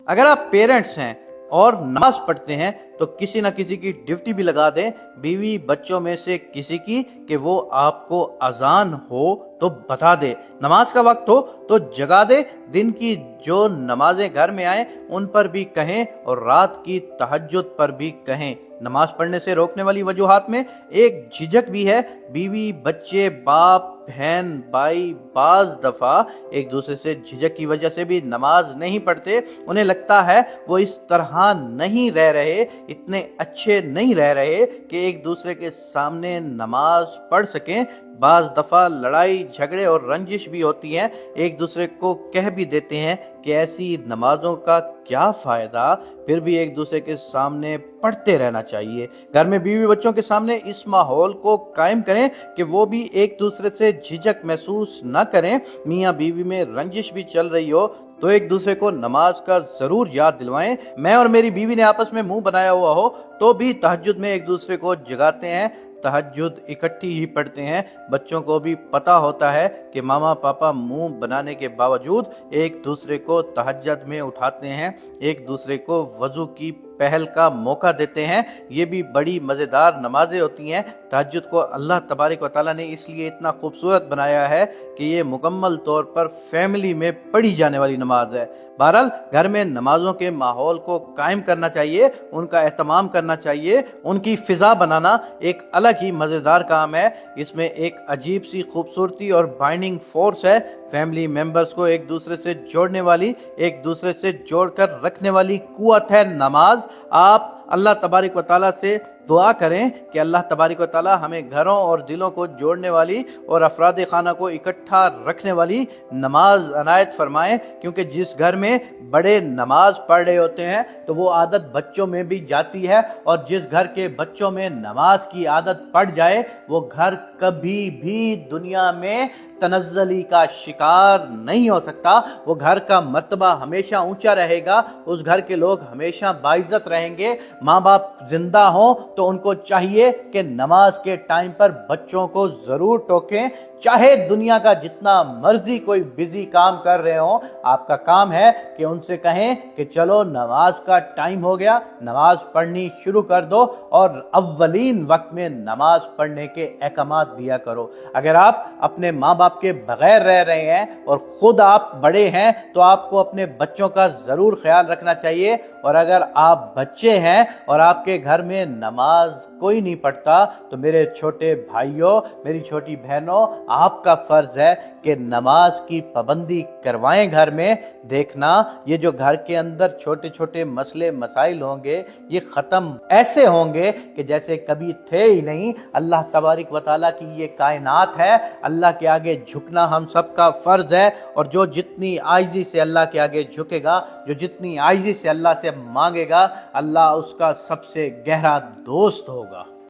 اگر آپ پیرنٹس ہیں اور نماز پڑھتے ہیں تو کسی نہ کسی کی ڈیوٹی بھی لگا دیں، بیوی بچوں میں سے کسی کی، کہ وہ آپ کو اذان ہو تو بتا دے، نماز کا وقت ہو تو جگا دے، دن کی جو نمازیں گھر میں آئیں ان پر بھی کہیں اور رات کی تہجد پر بھی کہیں۔ نماز پڑھنے سے روکنے والی وجوہات میں ایک جھجک بھی ہے۔ بیوی، بچے، باپ، بہن، بھائی بعض دفعہ ایک دوسرے سے جھجک کی وجہ سے بھی نماز نہیں پڑھتے۔ انہیں لگتا ہے وہ اس طرح نہیں رہ رہے، اتنے اچھے نہیں رہ رہے کہ ایک دوسرے کے سامنے نماز پڑھ سکیں۔ بعض دفعہ لڑائی جھگڑے اور رنجش بھی ہوتی ہیں، ایک دوسرے کو کہہ بھی دیتے ہیں کہ ایسی نمازوں کا کیا فائدہ، پھر بھی ایک دوسرے کے سامنے پڑھتے رہنا چاہیے۔ گھر میں بیوی بچوں کے سامنے اس ماحول کو قائم کریں کہ وہ بھی ایک دوسرے سے جھجک محسوس نہ کریں۔ میاں بیوی میں رنجش بھی چل رہی ہو تو ایک دوسرے کو نماز کا ضرور یاد دلوائیں۔ میں اور میری بیوی نے آپس میں منہ بنایا ہوا ہو تو بھی تہجد میں ایک دوسرے کو جگاتے ہیں، تہجد اکٹھی ہی پڑھتے ہیں۔ بچوں کو بھی پتہ ہوتا ہے کہ ماما پاپا منہ بنانے کے باوجود ایک دوسرے کو تہجد میں اٹھاتے ہیں، ایک دوسرے کو وضو کی پہل کا موقع دیتے ہیں۔ یہ بھی بڑی مزیدار نمازیں ہوتی ہیں۔ تہجد کو اللہ تبارک و تعالیٰ نے اس لیے اتنا خوبصورت بنایا ہے کہ یہ مکمل طور پر فیملی میں پڑھی جانے والی نماز ہے۔ بہرحال گھر میں نمازوں کے ماحول کو قائم کرنا چاہیے، ان کا اہتمام کرنا چاہیے، ان کی فضا بنانا ایک الگ ہی مزیدار کام ہے۔ اس میں ایک عجیب سی خوبصورتی اور بائنڈنگ فورس ہے۔ فیملی ممبرز کو ایک دوسرے سے جوڑنے والی، ایک دوسرے سے جوڑ کر رکھنے والی قوت ہے نماز۔ آپ اللہ تبارک و تعالیٰ سے دعا کریں کہ اللہ تبارک و تعالیٰ ہمیں گھروں اور دلوں کو جوڑنے والی اور افراد خانہ کو اکٹھا رکھنے والی نماز عنایت فرمائیں، کیونکہ جس گھر میں بڑے نماز پڑھ رہے ہوتے ہیں تو وہ عادت بچوں میں بھی جاتی ہے، اور جس گھر کے بچوں میں نماز کی عادت پڑ جائے وہ گھر کبھی بھی دنیا میں تنزلی کا شکار نہیں ہو سکتا۔ وہ گھر کا مرتبہ ہمیشہ اونچا رہے گا، اس گھر کے لوگ ہمیشہ باعزت رہیں گے۔ ماں باپ زندہ ہوں تو ان کو چاہیے کہ نماز کے ٹائم پر بچوں کو ضرور ٹوکیں، چاہے دنیا کا جتنا مرضی کوئی بزی کام کر رہے ہوں۔ آپ کا کام ہے کہ ان سے کہیں کہ چلو نماز کا ٹائم ہو گیا، نماز پڑھنی شروع کر دو، اور اولین وقت میں نماز پڑھنے کے احکامات دیا کرو۔ اگر آپ اپنے ماں باپ کے بغیر رہ رہے ہیں اور خود آپ بڑے ہیں تو آپ کو اپنے بچوں کا ضرور خیال رکھنا چاہیے، اور اگر آپ بچے ہیں اور آپ کے گھر میں نماز کوئی نہیں پڑھتا تو میرے چھوٹے بھائیوں، میری چھوٹی بہنوں، آپ کا فرض ہے کہ نماز کی پابندی کروائیں گھر میں۔ دیکھنا یہ جو گھر کے اندر چھوٹے چھوٹے مسئلے مسائل ہوں گے یہ ختم ایسے ہوں گے کہ جیسے کبھی تھے ہی نہیں۔ اللہ تبارک و تعالیٰ کی یہ کائنات ہے، اللہ کے آگے جھکنا ہم سب کا فرض ہے، اور جو جتنی عاجزی سے اللہ کے آگے جھکے گا، جو جتنی عاجزی سے اللہ سے مانگے گا، اللہ اس کا سب سے گہرا دوست ہوگا۔